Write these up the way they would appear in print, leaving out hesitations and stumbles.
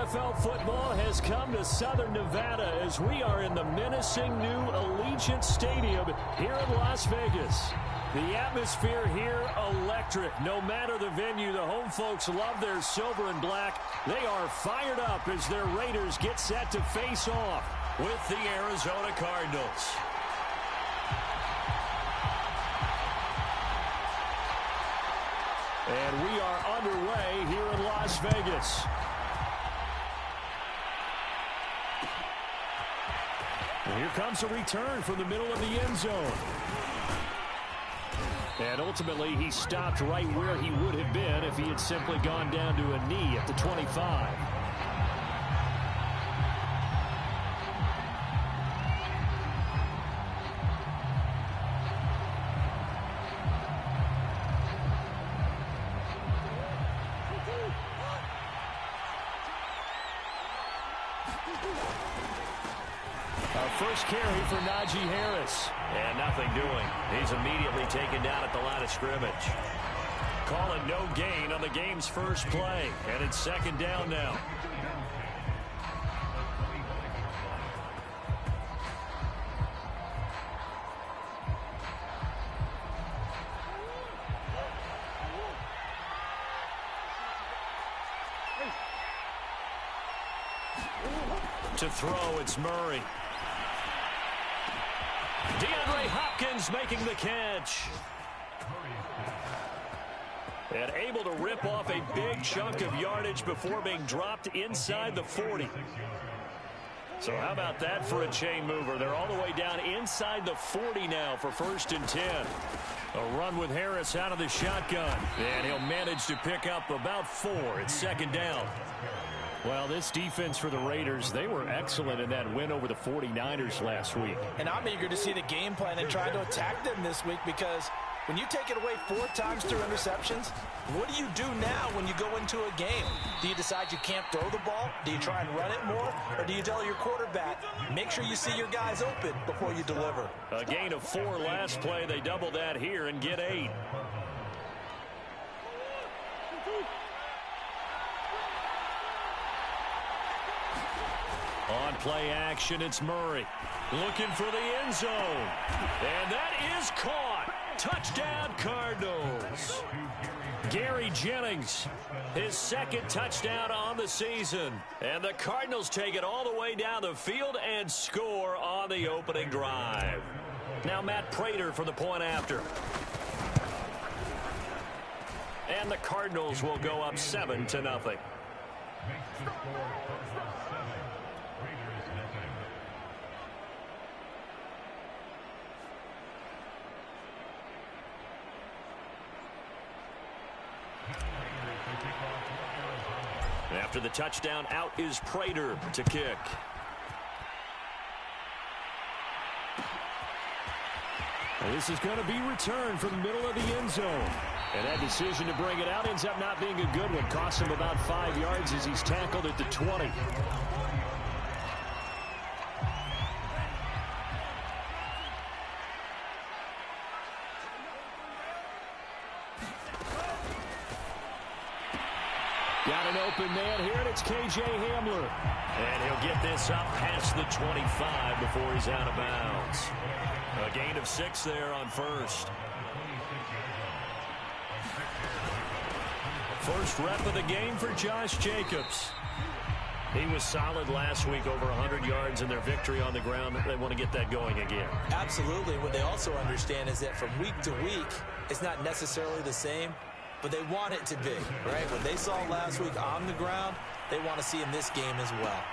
NFL football has come to Southern Nevada as we are in the menacing new Allegiant Stadium here in Las Vegas. The atmosphere here electric. No matter the venue, the home folks love their silver and black. They are fired up as their Raiders get set to face off with the Arizona Cardinals. And we are underway here in Las Vegas. And here comes a return from the middle of the end zone. And ultimately, he stopped right where he would have been if he had simply gone down to a knee at the 25. First carry for Najee Harris. And nothing doing. He's immediately taken down at the line of scrimmage. Calling no gain on the game's first play. And it's second down now. To throw, it's Murray. DeAndre Hopkins making the catch. And able to rip off a big chunk of yardage before being dropped inside the 40. So how about that for a chain mover? They're all the way down inside the 40 now for 1st and 10. A run with Harris out of the shotgun. And he'll manage to pick up about 4. It's 2nd down. Well, this defense for the Raiders, they were excellent in that win over the 49ers last week. And I'm eager to see the game plan and try to attack them this week, because when you take it away 4 times through interceptions, what do you do now when you go into a game? Do you decide you can't throw the ball? Do you try and run it more? Or do you tell your quarterback, make sure you see your guys open before you deliver? A gain of 4 last play. They double that here and get 8. On play action, it's Murray. Looking for the end zone. And that is caught. Touchdown, Cardinals. Gary Jennings, his 2nd touchdown on the season. And the Cardinals take it all the way down the field and score on the opening drive. Now Matt Prater for the point after. And the Cardinals will go up 7-0. After the touchdown, out is Prater to kick. And this is going to be returned from the middle of the end zone. And that decision to bring it out ends up not being a good one. Costs him about 5 yards as he's tackled at the 20. Got an open man here, and it's K.J. Hamler. And he'll get this up past the 25 before he's out of bounds. A gain of 6 there on first. First rep of the game for Josh Jacobs. He was solid last week, over 100 yards in their victory on the ground. They want to get that going again. Absolutely. What they also understand is that from week to week, it's not necessarily the same, but they want it to be, right? What they saw last week on the ground, they want to see in this game as well.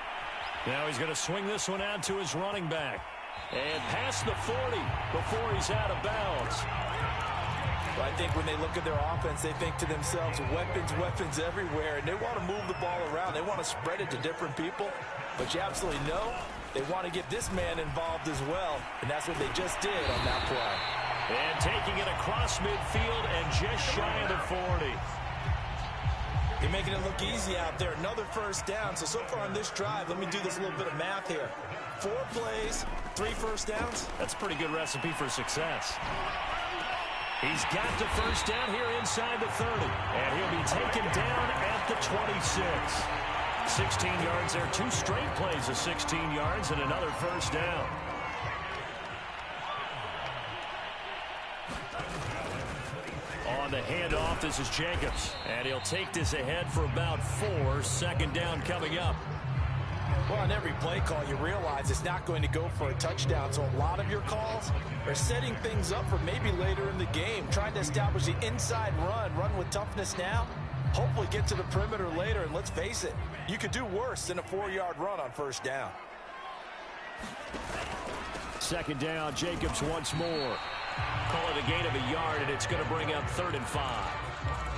Now he's going to swing this one out to his running back. And past the 40 before he's out of bounds. Well, I think when they look at their offense, they think to themselves, weapons everywhere, and they want to move the ball around. They want to spread it to different people, but you absolutely know they want to get this man involved as well, and that's what they just did on that play. And taking it across midfield and just shy of the 40. They're making it look easy out there. Another first down. So far on this drive, let me do this little bit of math here. 4 plays, 3 first downs. That's a pretty good recipe for success. He's got the first down here inside the 30. And he'll be taken down at the 26. 16 yards there. 2 straight plays of 16 yards and another first down. On the handoff, this is Jacobs. And he'll take this ahead for about 4. Second down coming up. Well, on every play call, you realize it's not going to go for a touchdown. So a lot of your calls are setting things up for maybe later in the game, trying to establish the inside run with toughness now. Hopefully get to the perimeter later, and let's face it, you could do worse than a 4-yard run on first down. Second down, Jacobs once more. Call it a gain of a yard, and it's going to bring up 3rd and 5.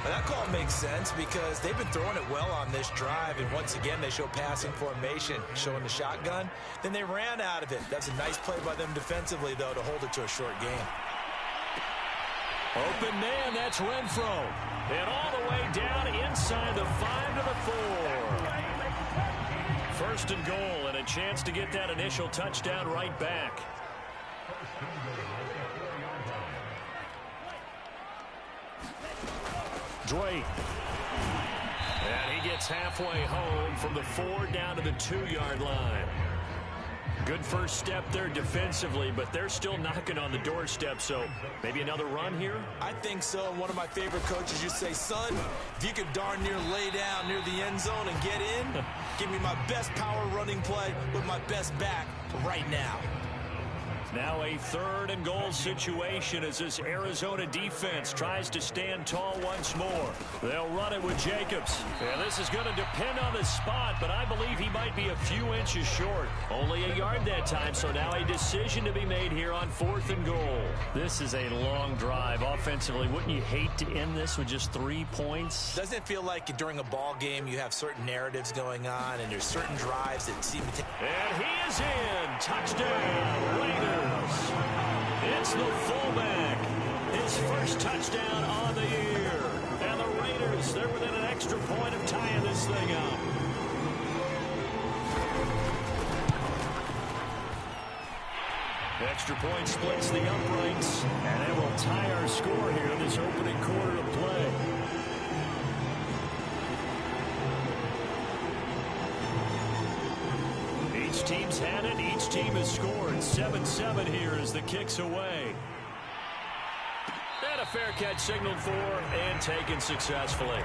Well, that call makes sense because they've been throwing it well on this drive, and once again they show passing formation, showing the shotgun. Then they ran out of it. That's a nice play by them defensively, though, to hold it to a short game. Open man, that's Renfro. And all the way down inside the 5 to the 4. 1st and goal, and a chance to get that initial touchdown right back. Drake. And he gets halfway home from the 4 down to the 2-yard line. Good first step there defensively, but they're still knocking on the doorstep, so maybe another run here? I think so. And one of my favorite coaches used to say, son, if you could darn near lay down near the end zone and get in, give me my best power running play with my best back right now. Now a 3rd and goal situation as this Arizona defense tries to stand tall once more. They'll run it with Jacobs. Yeah, this is going to depend on the spot, but I believe he might be a few inches short. Only a yard that time, so now a decision to be made here on 4th and goal. This is a long drive offensively. Wouldn't you hate to end this with just 3 points? Doesn't it feel like during a ball game you have certain narratives going on and there's certain drives that seem to take... And he is in. Touchdown, Raiders. It's the fullback. His first touchdown on the year. And the Raiders, they're within an extra point of tying this thing up. Extra point splits the uprights. And it will tie our score here in this opening quarter of play. Each team's had it. Each team has scored. 7-7 here as the kick's away. And a fair catch signaled for and taken successfully.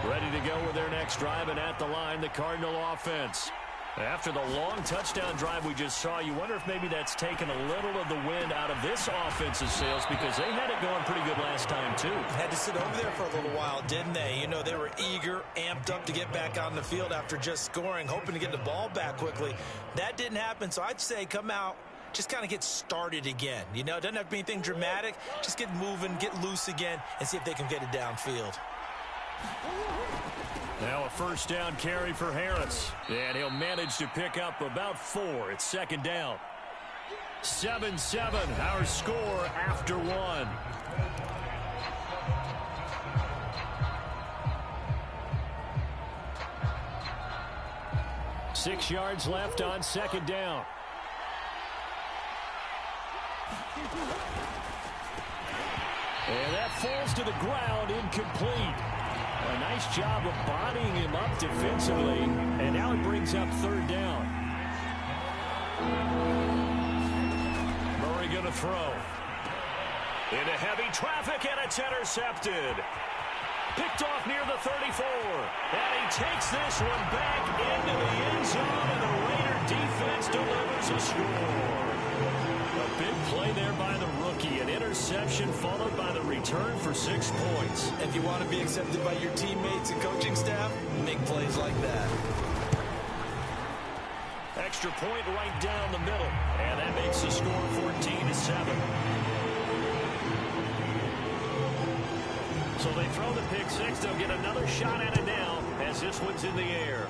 Ready to go with their next drive, and at the line, the Cardinal offense. After the long touchdown drive we just saw, you wonder if maybe that's taken a little of the wind out of this offense's sails because they had it going pretty good last time, too. Had to sit over there for a little while, didn't they? You know, they were eager, amped up to get back on the field after just scoring, hoping to get the ball back quickly. That didn't happen, so I'd say come out, just kind of get started again. You know, it doesn't have to be anything dramatic. Just get moving, get loose again, and see if they can get it downfield. Now a first down carry for Harris. And he'll manage to pick up about 4. It's 2nd down. 7-7, our score after 1. Six yards left on 2nd down. And that falls to the ground, incomplete. A nice job of bodying him up defensively, and now it brings up 3rd down. Murray going to throw. Into heavy traffic, and it's intercepted. Picked off near the 34. And he takes this one back into the end zone, and the Raider defense delivers a score. A big play there by the rookie. An interception followed by the return for 6 points. If you want to be accepted by your teammates and coaching staff, make plays like that. Extra point right down the middle. And that makes the score 14-7. So they throw the pick six. They'll get another shot at it now as this one's in the air.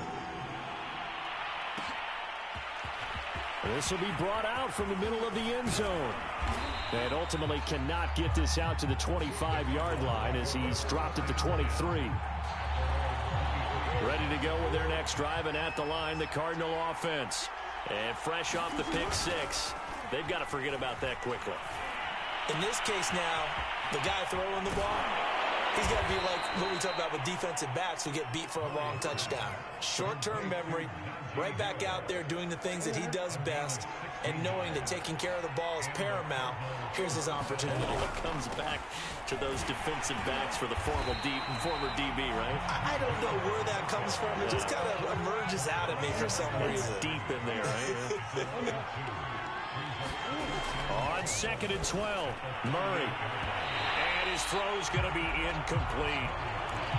This will be brought out from the middle of the end zone. And ultimately cannot get this out to the 25-yard line as he's dropped at the 23. Ready to go with their next drive, and at the line, the Cardinal offense. And fresh off the pick six, they've got to forget about that quickly. In this case now, the guy throwing the ball, He's got to be like what we talk about with defensive backs who get beat for a long touchdown. Short-term memory, right back out there doing the things that he does best, and knowing that taking care of the ball is paramount. Here's his opportunity. It comes back to those defensive backs for the former DB, right? I don't know where that comes from. It just kind of emerges out of me for some reason. It's deep in there, right? On 2nd and 12, Murray. And his throw's going to be incomplete.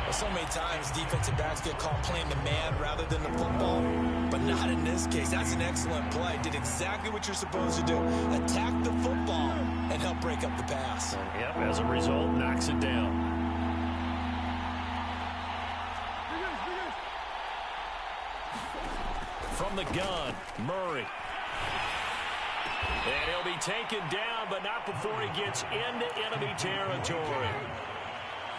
Well, so many times defensive backs get caught playing the man rather than the football, but not in this case. That's an excellent play. Did exactly what you're supposed to do. Attack the football and help break up the pass. Yep, as a result, knocks it down. From the gun, Murray. And he'll be taken down, but not before he gets into enemy territory.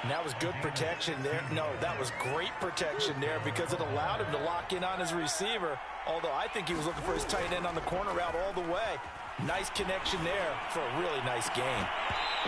And that was good protection there. No, that was great protection there because it allowed him to lock in on his receiver, although I think he was looking for his tight end on the corner route all the way. Nice connection there for a really nice game.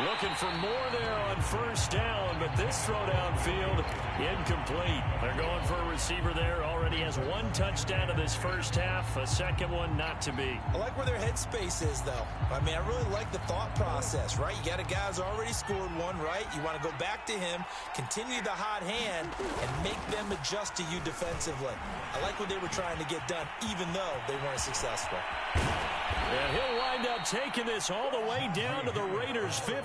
Looking for more there on 1st down, but this throw downfield, incomplete. They're going for a receiver there. Already has 1 touchdown in this first half. A second one not to be. I like where their headspace is, though. I mean, I really like the thought process, right? You got a guy who's already scored one, right? You want to go back to him, continue the hot hand, and make them adjust to you defensively. I like what they were trying to get done, even though they weren't successful. And he'll wind up taking this all the way down to the Raiders' 15.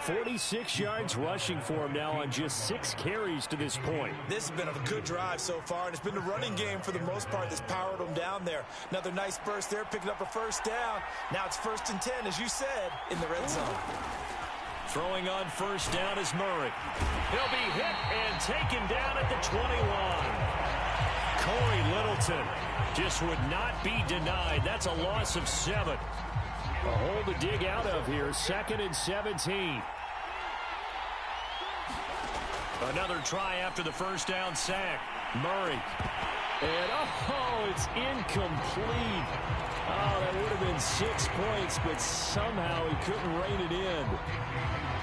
46 yards rushing for him now on just 6 carries to this point. This has been a good drive so far, and it's been the running game for the most part that's powered them down there. Another nice burst there, picking up a 1st down. Now it's 1st and 10, as you said, in the red zone. Throwing on 1st down is Murray. He'll be hit and taken down at the 21. Corey Littleton just would not be denied. That's a loss of 7. A hole to dig out of here. 2nd and 17. Another try after the 1st down sack. Murray. And, it's incomplete. Oh, that would have been 6 points, but somehow he couldn't rein it in.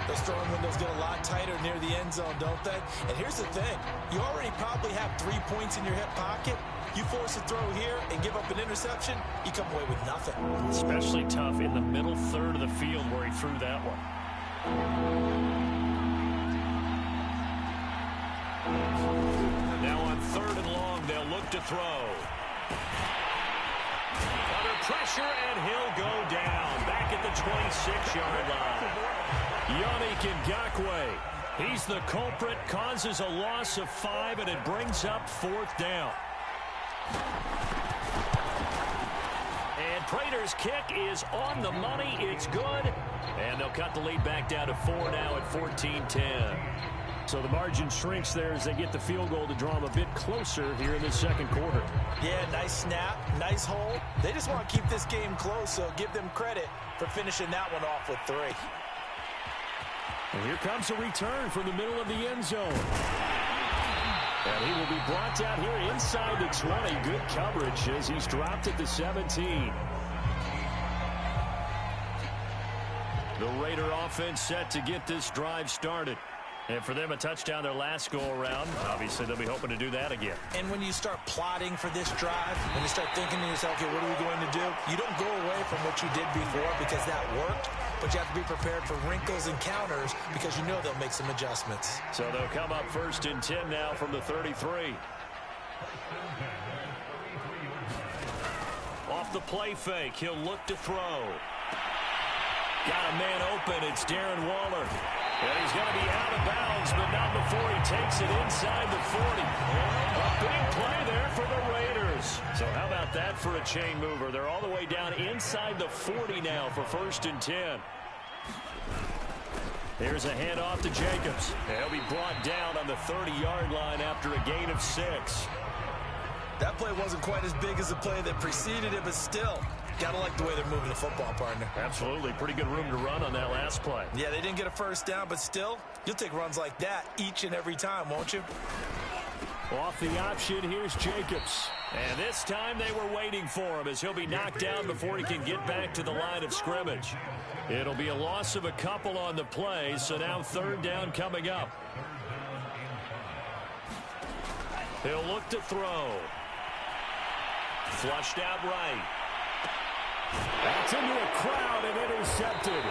Those throwing windows get a lot tighter near the end zone, don't they? And here's the thing. You already probably have 3 points in your hip pocket. You force a throw here and give up an interception, you come away with nothing. Especially tough in the middle third of the field where he threw that one. Now on 3rd and long, they'll look to throw. Under pressure, and he'll go down. Back at the 26-yard line. Yannick Ngakoue. He's the culprit, causes a loss of 5, and it brings up 4th down. And Prater's kick is on the money. It's good. And they'll cut the lead back down to 4 now at 14-10. So the margin shrinks there as they get the field goal to draw them a bit closer here in the 2nd quarter. Yeah, nice snap, nice hole. They just want to keep this game close, so give them credit for finishing that one off with 3. And here comes a return from the middle of the end zone. And he will be brought down here inside the 20. Good coverage as he's dropped at the 17. The Raider offense set to get this drive started. And for them, a touchdown their last go-around. Obviously, they'll be hoping to do that again. And when you start plotting for this drive, when you start thinking to yourself, okay, what are we going to do? You don't go away from what you did before because that worked, but you have to be prepared for wrinkles and counters because you know they'll make some adjustments. So they'll come up 1st and 10 now from the 33. Off the play fake, he'll look to throw. Got a man open, it's Darren Waller. And he's going to be out of bounds, but not before he takes it inside the 40. A big play there for the Raiders. So how about that for a chain mover? They're all the way down inside the 40 now for 1st and 10. Here's a handoff to Jacobs. He'll be brought down on the 30-yard line after a gain of 6. That play wasn't quite as big as the play that preceded it, but still, gotta like the way they're moving the football, partner. Absolutely. Pretty good room to run on that last play. Yeah, they didn't get a 1st down, but still, you'll take runs like that each and every time, won't you? Off the option, here's Jacobs. And this time they were waiting for him as he'll be knocked down before he can get back to the line of scrimmage. It'll be a loss of a couple on the play, so now third down coming up. He'll look to throw. Flushed out right. That's into a crowd and intercepted.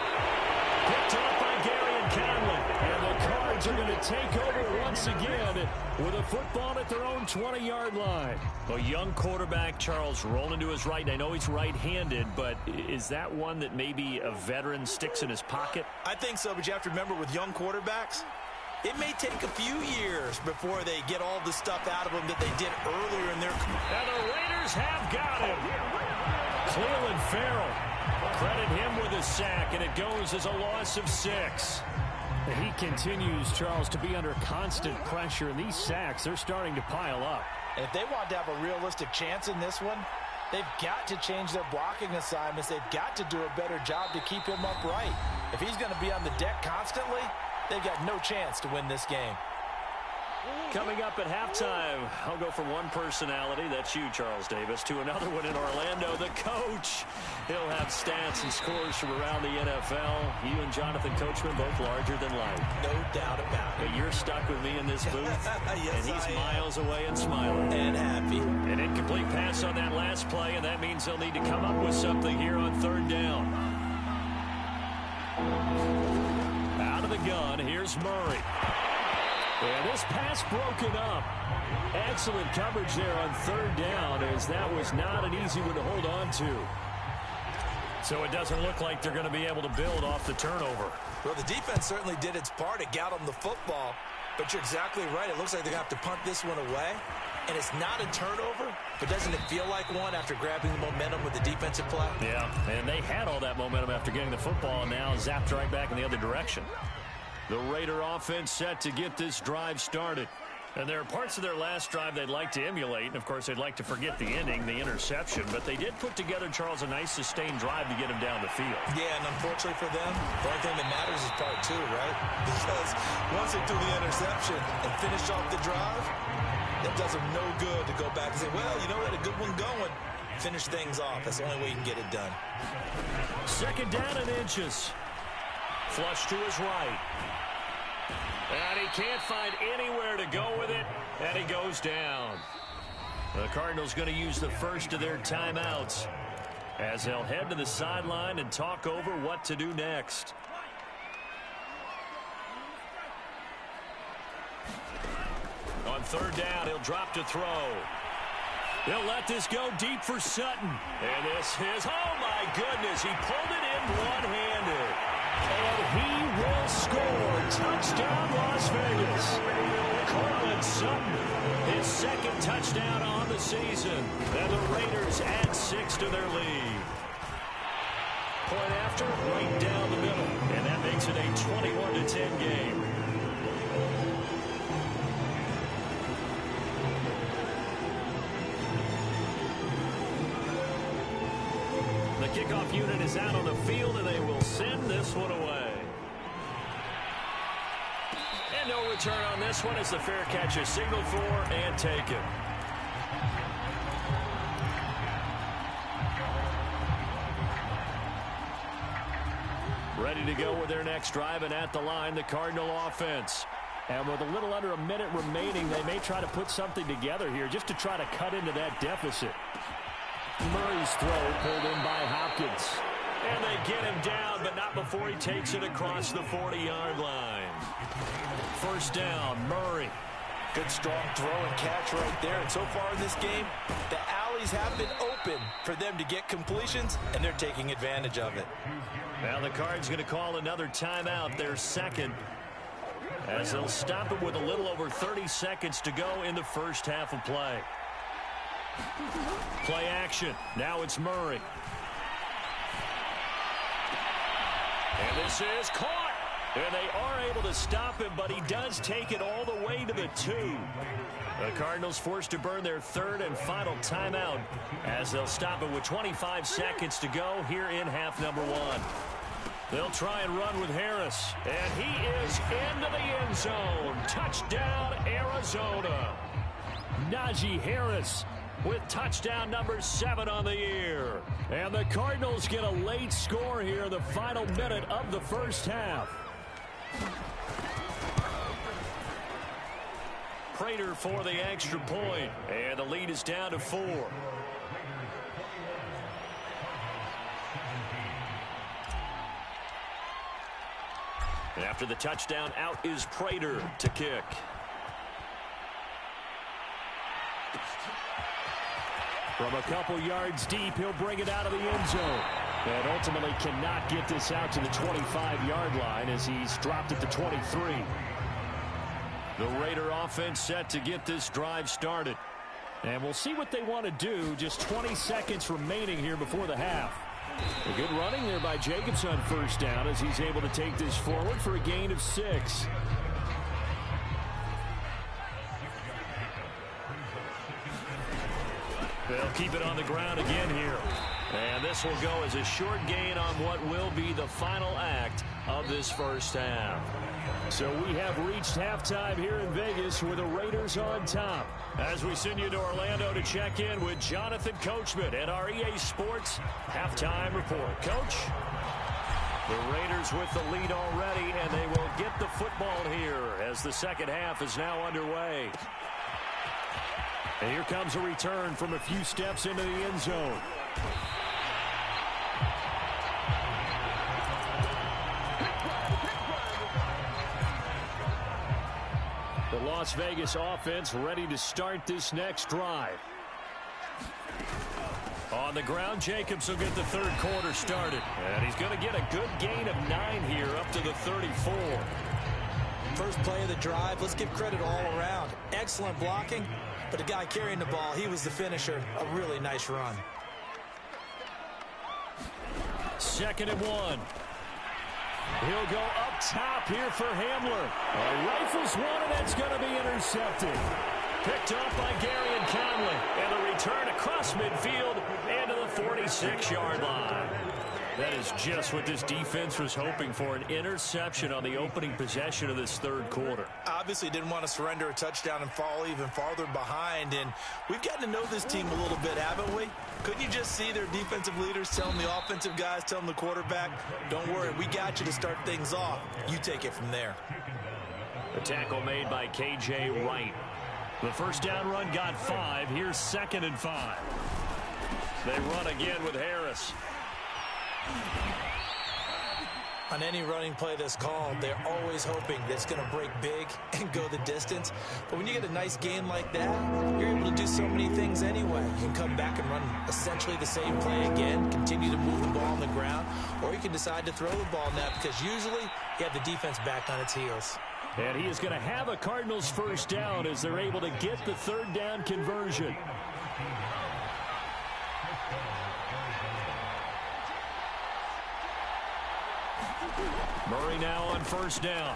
Picked up by Gary and Conley. And the Cards are going to take over once again with a football at their own 20-yard line. A young quarterback, Charles, rolling to his right. And I know he's right-handed, but is that one that maybe a veteran sticks in his pocket? I think so, but you have to remember with young quarterbacks, it may take a few years before they get all the stuff out of them that they did earlier in their career. And the Raiders have got him. Cleveland Farrell. Credit him with a sack, and it goes as a loss of 6. And he continues, Charles, to be under constant pressure, and these sacks, they're starting to pile up. And if they want to have a realistic chance in this one, they've got to change their blocking assignments. They've got to do a better job to keep him upright. If he's going to be on the deck constantly, they've got no chance to win this game. Coming up at halftime, I'll go from one personality, that's you, Charles Davis, to another one in Orlando, the coach. He'll have stats and scores from around the NFL. You and Jonathan Coachman, both larger than life. No doubt about it. But you're stuck with me in this booth, yes, and he's miles away and smiling. And happy. An incomplete pass on that last play, and that means they'll need to come up with something here on third down. Out of the gun, here's Murray. And this pass broken up. Excellent coverage there on third down, as that was not an easy one to hold on to. So it doesn't look like they're going to be able to build off the turnover. Well, the defense certainly did its part. It got them the football. But you're exactly right. It looks like they're going to have to punt this one away. And it's not a turnover, but doesn't it feel like one after grabbing the momentum with the defensive play? Yeah, and they had all that momentum after getting the football, and now zapped right back in the other direction. The Raider offense set to get this drive started. And there are parts of their last drive they'd like to emulate. And, of course, they'd like to forget the ending, the interception. But they did put together, Charles, a nice sustained drive to get him down the field. Yeah, and unfortunately for them, the only thing that matters is part 2, right? Because once they threw the interception and finished off the drive, it does them no good to go back and say, well, you know, we had a good one going. Finish things off. That's the only way you can get it done. Second down and inches. Flush to his right. And he can't find anywhere to go with it, and he goes down. The Cardinals going to use the first of their timeouts as they'll head to the sideline and talk over what to do next. On third down, he'll drop to throw. He'll let this go deep for Sutton. And this is, oh my goodness, he pulled it in one-handed. And he will score. Touchdown, Las Vegas. Cortland Sutton, his second touchdown on the season. And the Raiders add 6 to their lead. Point after, right down the middle. And that makes it a 21-10 game. The kickoff unit is out on the field, and they will send this one away. And no return on this one as the fair catch is signaled for and taken. Ready to go with their next drive, and at the line, the Cardinal offense. And with a little under a minute remaining, they may try to put something together here just to try to cut into that deficit. Murray's throw pulled in by Hopkins. And they get him down, but not before he takes it across the 40-yard line. First down, Murray. Good strong throw and catch right there. And so far in this game, the alleys have been open for them to get completions, and they're taking advantage of it. Now the Cards going to call another timeout, their second, as they'll stop it with a little over 30 seconds to go in the first half of play. Play action. Now it's Murray. And this is caught. And they are able to stop him, but he does take it all the way to the 2. The Cardinals forced to burn their third and final timeout as they'll stop it with 25 seconds to go here in half number 1. They'll try and run with Harris. And he is into the end zone. Touchdown, Arizona. Najee Harris with touchdown number 7 on the year. And the Cardinals get a late score here in the final minute of the first half. Prater for the extra point, and the lead is down to 4. And after the touchdown, out is Prater to kick. From a couple yards deep, he'll bring it out of the end zone. And ultimately cannot get this out to the 25-yard line as he's dropped at the 23. The Raider offense set to get this drive started. And we'll see what they want to do. Just 20 seconds remaining here before the half. A good running there by Jacobs on first down as he's able to take this forward for a gain of 6. They'll keep it on the ground again here. And this will go as a short gain on what will be the final act of this first half. So we have reached halftime here in Vegas with the Raiders on top. As we send you to Orlando to check in with Jonathan Coachman at our EA Sports Halftime Report. Coach, the Raiders with the lead already, and they will get the football here as the second half is now underway. And here comes a return from a few steps into the end zone. The Las Vegas offense ready to start this next drive. On the ground, Jacobs will get the third quarter started. And he's going to get a good gain of 9 here up to the 34. First play of the drive, let's give credit all around. Excellent blocking, but the guy carrying the ball, he was the finisher. A really nice run. 2nd and 1. He'll go up top here for Hamler. Rifles one, and that's going to be intercepted. Picked up by Gary and Conley. And the return across midfield into the 46-yard line. That is just what this defense was hoping for, an interception on the opening possession of this third quarter. Obviously didn't want to surrender a touchdown and fall even farther behind, and we've gotten to know this team a little bit, haven't we? Couldn't you just see their defensive leaders telling the offensive guys, telling the quarterback, don't worry, we got you to start things off. You take it from there. The tackle made by K.J. Wright. The first down run got 5. Here's 2nd and 5. They run again with Harris. On any running play that's called, they're always hoping that it's going to break big and go the distance. But when you get a nice gain like that, you're able to do so many things anyway. You can come back and run essentially the same play again, continue to move the ball on the ground, or you can decide to throw the ball now because usually you have the defense back on its heels. And he is going to have a Cardinals first down as they're able to get the third down conversion. Murray now on first down.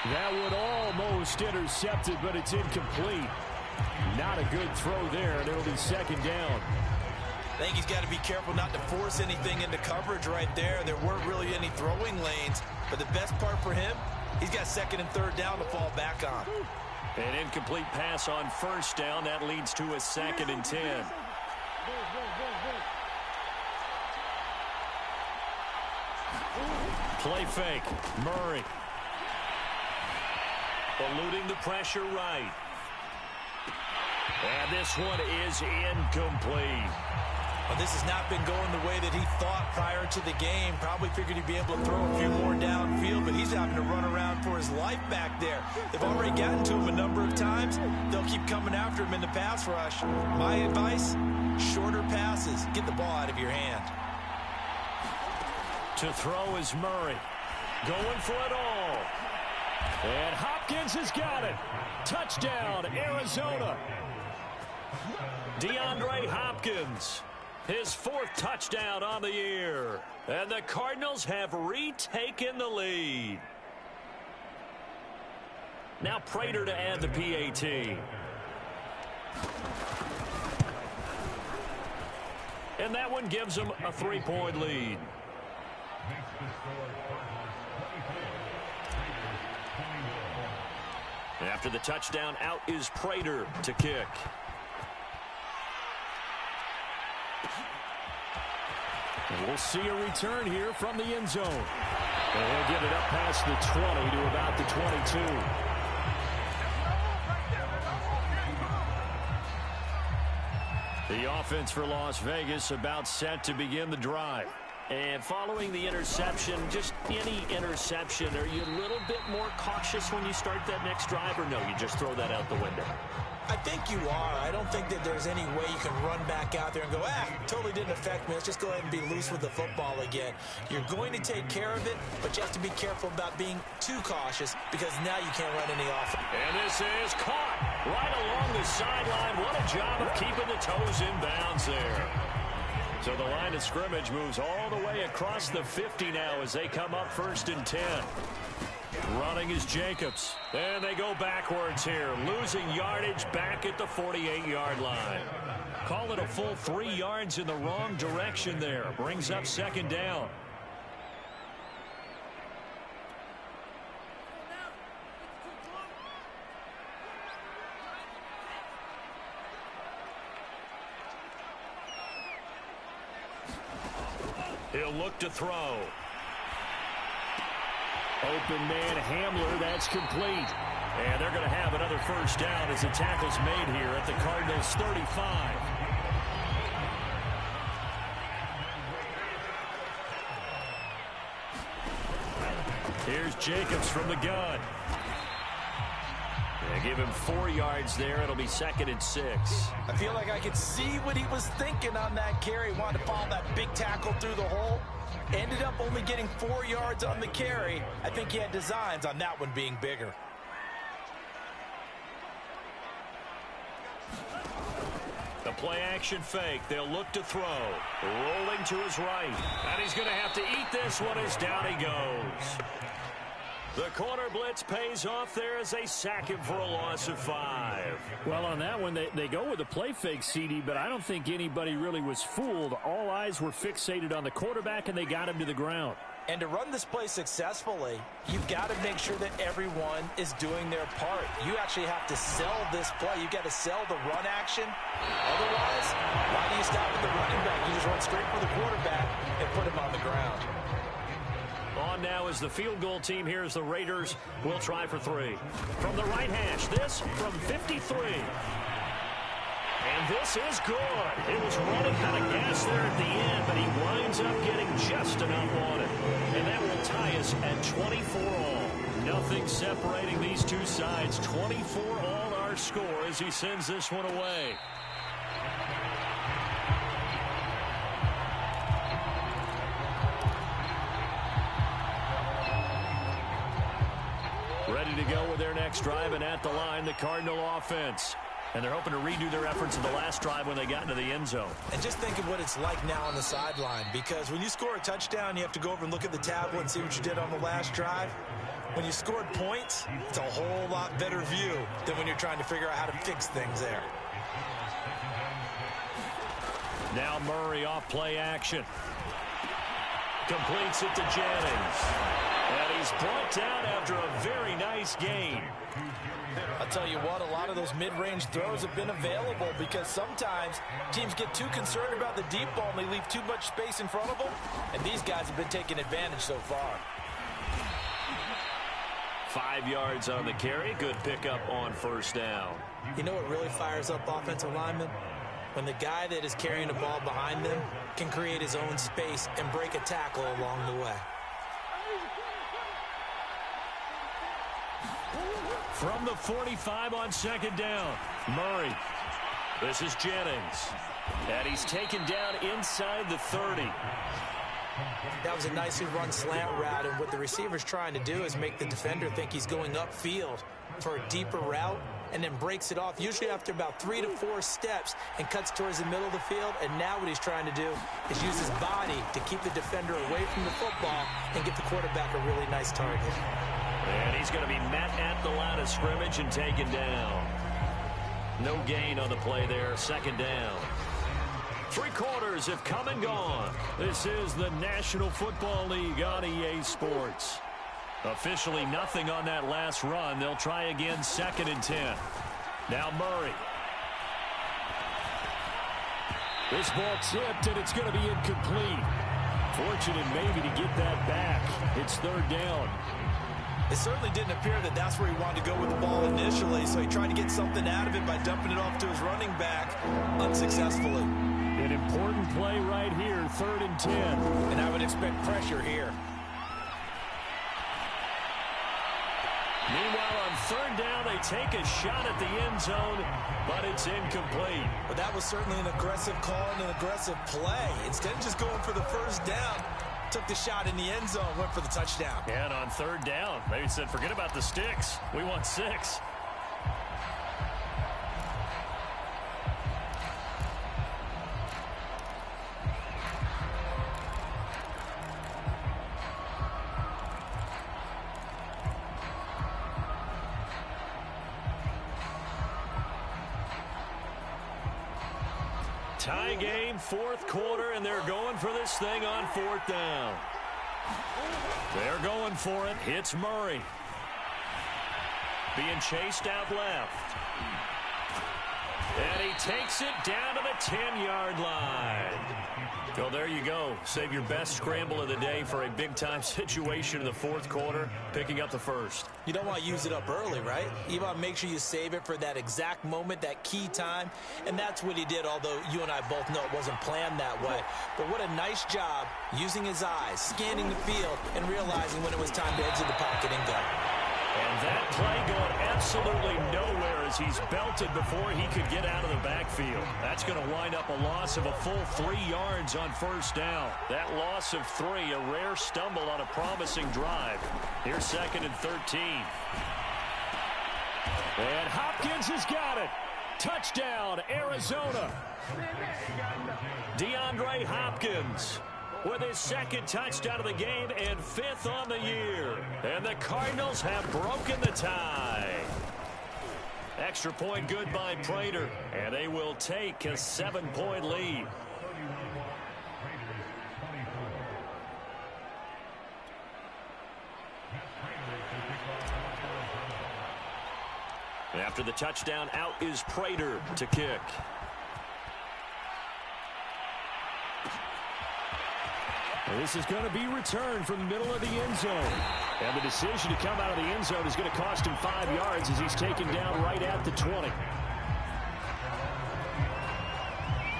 That would almost intercept it, but it's incomplete. Not a good throw there, and it'll be 2nd down. I think he's got to be careful not to force anything into coverage right there. There weren't really any throwing lanes, but the best part for him, he's got 2nd and 3rd down to fall back on. An incomplete pass on first down. That leads to a 2nd and 10. Play fake. Murray. Eluding the pressure right. And this one is incomplete. Well, this has not been going the way that he thought prior to the game. Probably figured he'd be able to throw a few more downfield, but he's having to run around for his life back there. They've already gotten to him a number of times. They'll keep coming after him in the pass rush. My advice, shorter passes. Get the ball out of your hand. To throw is Murray. Going for it all. And Hopkins has got it. Touchdown, Arizona. DeAndre Hopkins. His 4th touchdown on the year. And the Cardinals have retaken the lead. Now Prater to add the PAT. And that one gives them a 3-point lead. After the touchdown, out is Prater to kick. We'll see a return here from the end zone. And he'll get it up past the 20 to about the 22. The offense for Las Vegas about set to begin the drive. And following the interception, just any interception, are you a little bit more cautious when you start that next drive, or no, you just throw that out the window? I think you are. I don't think that there's any way you can run back out there and go, totally didn't affect me. Let's just go ahead and be loose with the football again. You're going to take care of it, but you have to be careful about being too cautious because now you can't run any offense. And this is caught right along the sideline. What a job of keeping the toes in bounds there. So the line of scrimmage moves all the way across the 50 now as they come up 1st and 10. Running is Jacobs. And they go backwards here. Losing yardage back at the 48-yard line. Call it a full 3 yards in the wrong direction there. Brings up 2nd down. He'll look to throw. Open man Hamler, that's complete. And they're going to have another 1st down as the tackle's made here at the Cardinals' 35. Here's Jacobs from the gun. They give him 4 yards there. It'll be 2nd and 6. I feel like I could see what he was thinking on that carry. Wanted to follow that big tackle through the hole. Ended up only getting 4 yards on the carry. I think he had designs on that one being bigger. The play action fake. They'll look to throw. Rolling to his right. And he's going to have to eat this one as down he goes. The corner blitz pays off there as they sack him for a loss of 5. Well, on that one, they go with a play fake, CD, but I don't think anybody really was fooled. All eyes were fixated on the quarterback, and they got him to the ground. And to run this play successfully, you've got to make sure that everyone is doing their part. You actually have to sell this play. You've got to sell the run action. Otherwise, why do you stop at the running back? You just run straight for the quarterback and put him on the ground. On now is the field goal team. Here's the Raiders. We'll try for 3. From the right hash, this from 53. And this is good. It was running kind of gas there at the end, but he winds up getting just enough on it. And that will tie us at 24 all. Nothing separating these two sides. 24 all our score as he sends this one away. Ready to go with their next drive, and at the line, the Cardinal offense. And they're hoping to redo their efforts in the last drive when they got into the end zone. And just think of what it's like now on the sideline, because when you score a touchdown, you have to go over and look at the tablet and see what you did on the last drive. When you scored points, it's a whole lot better view than when you're trying to figure out how to fix things there. Now Murray off play action. Completes it to Jennings. And he's brought down after a very nice gain. I'll tell you what, a lot of those mid-range throws have been available because sometimes teams get too concerned about the deep ball and they leave too much space in front of them, and these guys have been taking advantage so far. 5 yards on the carry. Good pickup on 1st down. You know what really fires up offensive linemen? When the guy that is carrying the ball behind them can create his own space and break a tackle along the way. From the 45 on 2nd down, Murray. This is Jennings. And he's taken down inside the 30. That was a nicely run slant route, and what the receiver's trying to do is make the defender think he's going upfield for a deeper route and then breaks it off, usually after about 3 to 4 steps, and cuts towards the middle of the field. And now what he's trying to do is use his body to keep the defender away from the football and get the quarterback a really nice target. And he's going to be met at the line of scrimmage and taken down. No gain on the play there. 2nd down. 3 quarters have come and gone. This is the National Football League on EA Sports. Officially nothing on that last run. They'll try again 2nd and 10. Now Murray. This ball tipped, and it's going to be incomplete. Fortunate maybe to get that back. It's third down. It certainly didn't appear that that's where he wanted to go with the ball initially, so he tried to get something out of it by dumping it off to his running back unsuccessfully. An important play right here, 3rd and 10. And I would expect pressure here. Meanwhile, on 3rd down, they take a shot at the end zone, but it's incomplete. But that was certainly an aggressive call and an aggressive play. Instead of just going for the first down, took the shot in the end zone, went for the touchdown. And on 3rd down, they said, forget about the sticks. We want 6. Tie game, 4th quarter, and they're going for this thing on 4th down. They're going for it. It's Murray. Being chased out left. And he takes it down to the 10-yard line. Well, there you go. Save your best scramble of the day for a big-time situation in the 4th quarter, picking up the first. You don't want to use it up early, right? You want to make sure you save it for that exact moment, that key time, and that's what he did, although you and I both know it wasn't planned that way. But what a nice job using his eyes, scanning the field, and realizing when it was time to exit the pocket and go. And that play going absolutely nowhere as he's belted before he could get out of the backfield. That's going to wind up a loss of a full 3 yards on 1st down. That loss of 3, a rare stumble on a promising drive. Here's 2nd and 13. And Hopkins has got it. Touchdown, Arizona. DeAndre Hopkins with his 2nd touchdown of the game and 5th on the year. And the Cardinals have broken the tie. Extra point good by Prater, and they will take a 7-point lead. After the touchdown, out is Prater to kick. This is going to be returned from the middle of the end zone. And the decision to come out of the end zone is going to cost him 5 yards as he's taken down right at the 20.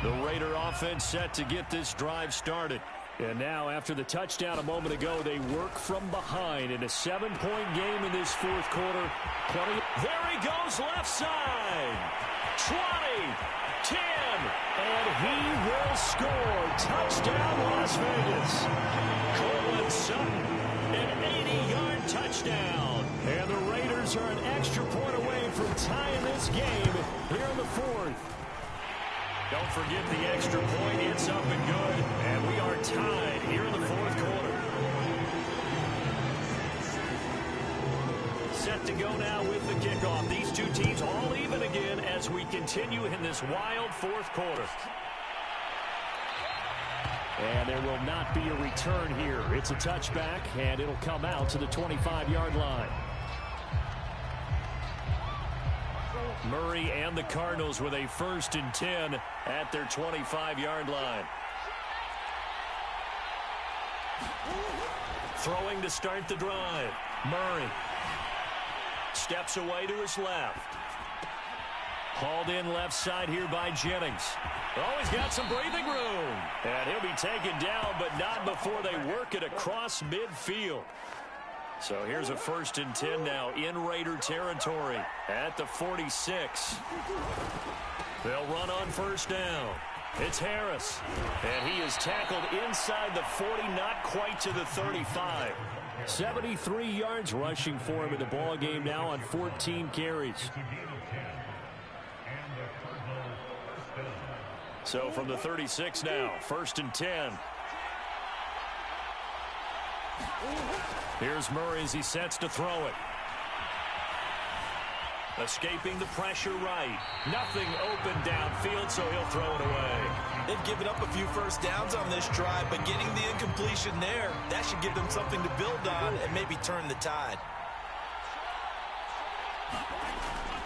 The Raider offense set to get this drive started. And now, after the touchdown a moment ago, they work from behind in a 7-point game in this 4th quarter. There he goes left side. 20, 10, and he will score. Touchdown, Las Vegas. Cortland Sutton, an 80-yard touchdown. And the Raiders are an extra point away from tying this game here in the 4th. Don't forget the extra point. It's up and good. And we are tied here in the 4th quarter. Set to go now with the kickoff. These two teams all even again as we continue in this wild 4th quarter. And there will not be a return here. It's a touchback, and it'll come out to the 25-yard line. Murray and the Cardinals with a 1st and 10 at their 25-yard line. Throwing to start the drive. Murray steps away to his left. Hauled in left side here by Jennings. Oh, he's got some breathing room. And he'll be taken down, but not before they work it across midfield. So here's a 1st and 10 now in Raider territory at the 46. They'll run on 1st down. It's Harris. And he is tackled inside the 40, not quite to the 35. 73 yards rushing for him in the ball game now on 14 carries. So from the 36 now, 1st and 10. Here's Murray as he sets to throw it. Escaping the pressure right. Nothing open downfield, so he'll throw it away. They've given up a few first downs on this drive, but getting the incompletion there, that should give them something to build on and maybe turn the tide.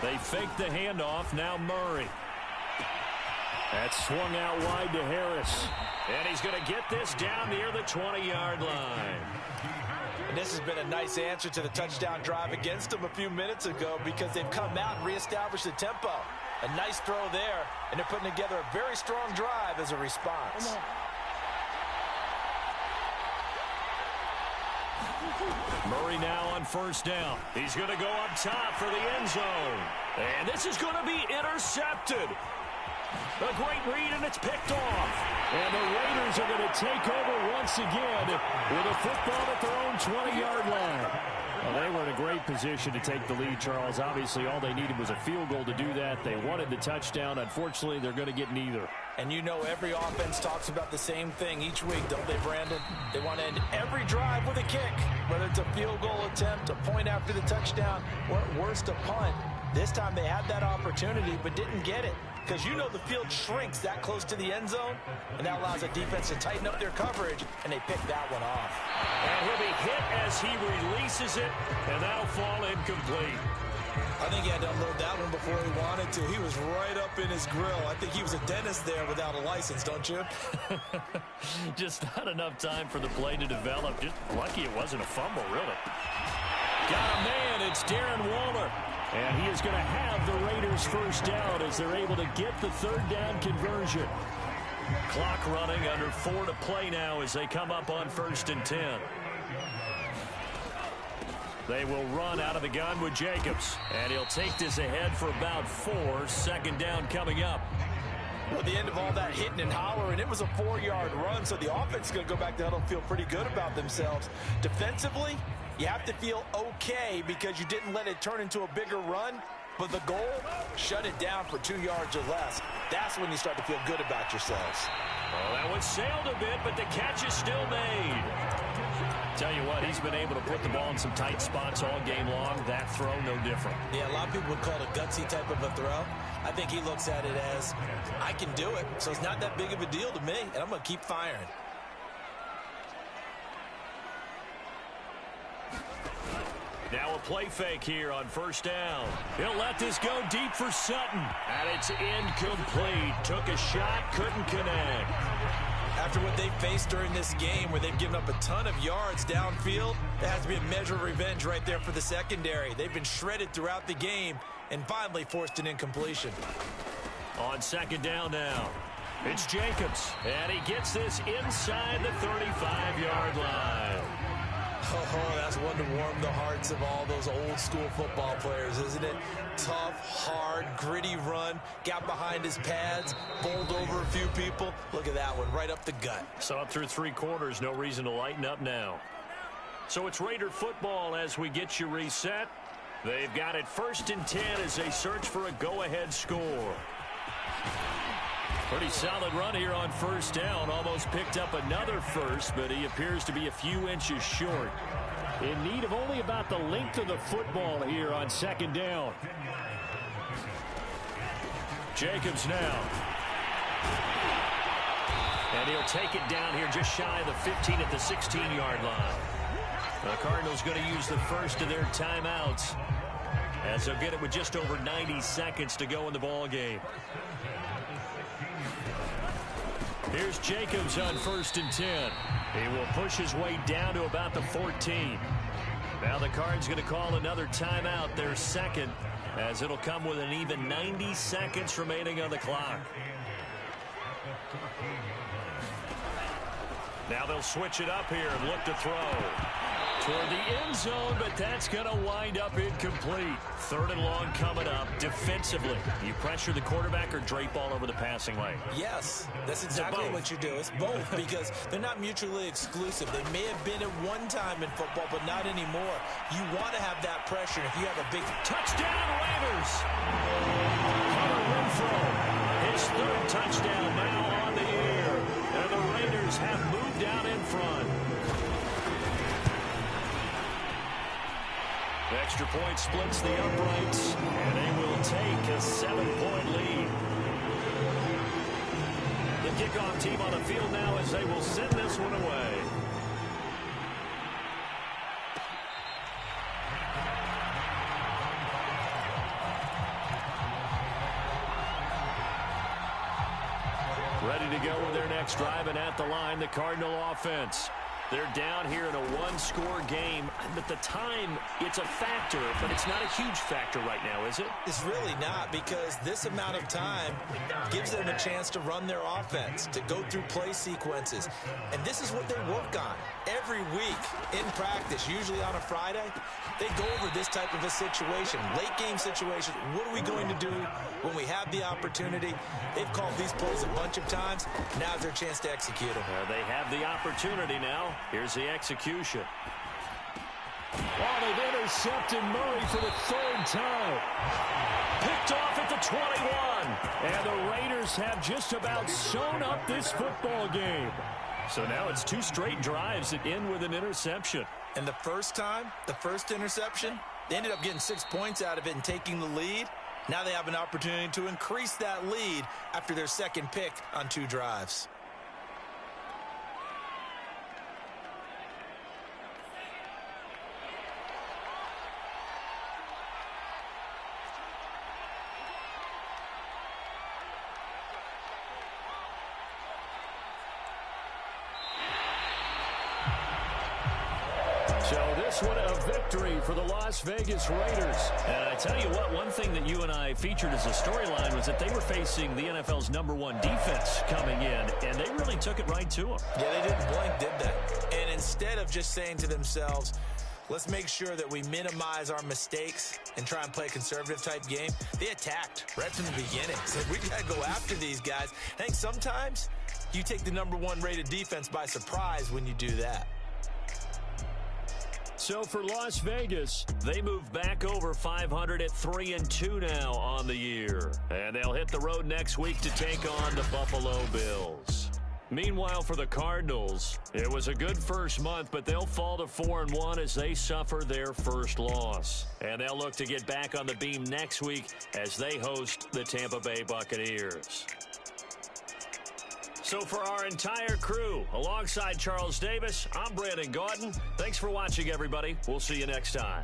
They fake the handoff. Now Murray. That's swung out wide to Harris. And he's going to get this down near the 20-yard line. And this has been a nice answer to the touchdown drive against them a few minutes ago because they've come out and reestablished the tempo. A nice throw there, and they're putting together a very strong drive as a response. Murray now on first down. He's going to go up top for the end zone. And this is going to be intercepted. A great read, and it's picked off. And the Raiders are going to take over once again with a football at their own 20-yard line. Well, they were in a great position to take the lead, Charles. Obviously, all they needed was a field goal to do that. They wanted the touchdown. Unfortunately, they're going to get neither. And you know every offense talks about the same thing each week, don't they, Brandon? They want to end every drive with a kick, whether it's a field goal attempt, a point after the touchdown, or at worst, a punt. This time they had that opportunity but didn't get it. Because you know the field shrinks that close to the end zone, and that allows the defense to tighten up their coverage, and they pick that one off. And he'll be hit as he releases it, and that'll fall incomplete. I think he had to unload that one before he wanted to. He was right up in his grill. I think he was a dentist there without a license, don't you? Just not enough time for the play to develop. Just lucky it wasn't a fumble, really. Got a man. It's Darren Waller. And he is going to have the Raiders first down as they're able to get the third down conversion. Clock running, under 4 to play now as they come up on 1st and 10. They will run out of the gun with Jacobs. And he'll take this ahead for about 4. 2nd down coming up. Well, at the end of all that hitting and hollering, it was a 4-yard run, so the offense is going to go back to huddle and feel pretty good about themselves. Defensively, you have to feel okay because you didn't let it turn into a bigger run, but the goal, shut it down for 2 yards or less. That's when you start to feel good about yourselves. Well, that one sailed a bit, but the catch is still made. Tell you what, he's been able to put the ball in some tight spots all game long. That throw, no different. Yeah, a lot of people would call it a gutsy type of a throw. I think he looks at it as, I can do it, so it's not that big of a deal to me, and I'm going to keep firing. Now a play fake here on 1st down. He'll let this go deep for Sutton. And it's incomplete. Took a shot, couldn't connect. After what they faced during this game where they've given up a ton of yards downfield, there has to be a measure of revenge right there for the secondary. They've been shredded throughout the game and finally forced an incompletion. On 2nd down now, it's Jacobs. And he gets this inside the 35-yard line. Oh, that's one to warm the hearts of all those old-school football players, isn't it? Tough, hard, gritty run, got behind his pads, bowled over a few people. Look at that one, right up the gut. So up through 3 quarters, no reason to lighten up now. So it's Raider football as we get you reset. They've got it 1st and 10 as they search for a go-ahead score. Pretty solid run here on 1st down. Almost picked up another first, but he appears to be a few inches short. In need of only about the length of the football here on 2nd down. Jacobs now. And he'll take it down here just shy of the 15 at the 16-yard line. The Cardinals going to use the first of their timeouts as they'll get it with just over 90 seconds to go in the ball game. Here's Jacobs on 1st and 10. He will push his way down to about the 14. Now the Cards going to call another timeout, their second, as it'll come with an even 90 seconds remaining on the clock. Now they'll switch it up here and look to throw toward the end zone, but that's going to wind up incomplete. 3rd and long coming up. Defensively, you pressure the quarterback or drape all over the passing lane? Yes, that's exactly what you do. It's both because they're not mutually exclusive. They may have been at one time in football, but not anymore. You want to have that pressure. If you have a big touchdown, Raiders! Hunter Renfrow, his 3rd touchdown now on the air. And the Raiders have moved out in front. The extra point splits the uprights, and they will take a 7-point lead. The kickoff team on the field now as they will send this one away. to go with their next drive, and at the line, the Cardinal offense. They're down here in a one-score game. At the time, it's a factor, but it's not a huge factor right now, is it? It's really not, because this amount of time gives them a chance to run their offense, to go through play sequences. And this is what they work on every week in practice, usually on a Friday. They go over this type of a situation, late-game situation. What are we going to do when we have the opportunity? They've called these plays a bunch of times. Now's their chance to execute them. They have the opportunity now. Here's the execution. Oh, they've intercepted Murray for the third time. Picked off at the 21. And the Raiders have just about sewn up this football game. So now it's 2 straight drives that end with an interception. And the first time, the first interception, they ended up getting 6 points out of it and taking the lead. Now they have an opportunity to increase that lead after their second pick on 2 drives. So this one a victory for the Las Vegas Raiders. And I tell you what, one thing that you and I featured as a storyline was that they were facing the NFL's #1 defense coming in, and they really took it right to them. Yeah, they didn't blink, did they? And instead of just saying to themselves, let's make sure that we minimize our mistakes and try and play a conservative type game, they attacked right from the beginning. Said, we got to go after these guys. I think sometimes you take the #1 rated defense by surprise when you do that. So for Las Vegas, they move back over 500 at 3-2 now on the year. And they'll hit the road next week to take on the Buffalo Bills. Meanwhile, for the Cardinals, it was a good first month, but they'll fall to 4-1 as they suffer their first loss. And they'll look to get back on the beam next week as they host the Tampa Bay Buccaneers. So for our entire crew, alongside Charles Davis, I'm Brandon Gaudin. Thanks for watching, everybody. We'll see you next time.